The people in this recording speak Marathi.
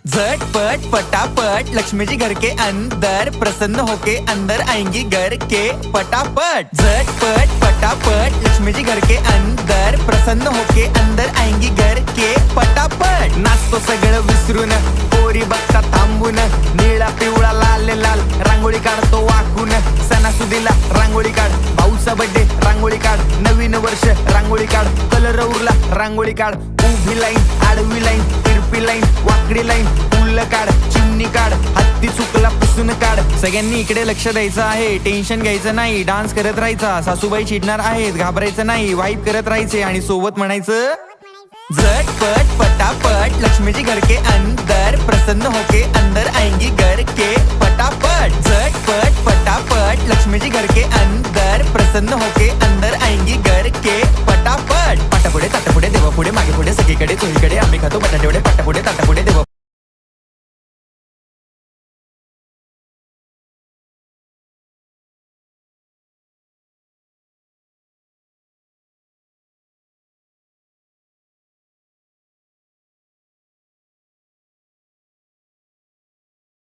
झटपट फटाफट लक्ष्मी जी घर के अंदर प्रसन्न होके अंदर आएंगी घर के फटाफट। झटपट फटाफट लक्ष्मी जी घर के अंदर प्रसन्न होके अंदर आएंगी घर के फटाफट। नाचतो सगळं विसरून पोरी बघता थांबून निळा पिवळा लाल लाल रांगोळी काढतो वाकून। सणासुदीला रांगोळी काढ, भाऊचा बर्थडे रांगोळी काढ, नवीन वर्ष रांगोळी काढ, कलर उरला रांगोळी काढ, उभी लाईन आडवी लाईन तिरपी लाईन वाकडी लाईन फुल काढ, चिमणी काढ, हत्ती चुकला पुसून काढ। सगळ्यांनी इकडे लक्ष द्यायचं आहे, टेन्शन घ्यायचं नाही, डान्स करत राहायचा। सासूबाई चिडणार आहेत, घाबरायचं नाही, वाईप करत राहायचे आणि सोबत म्हणायचं झटपट फटाफट लक्ष्मी जी घर के अंदर प्रसन्न होके अंदर आएंगी घर के फटाफट। झटपट फटाफट लक्ष्मी जी घर के अंदर प्रसन्न होके अंदर आएंगी घर के फटाफट। पाटापुढे ताटापुढे देवापुढे मागे पुढे सगळीकडे चोहीकडे आम्ही खातो बटाटेवडे पाटापुढे ताटापुढे देवा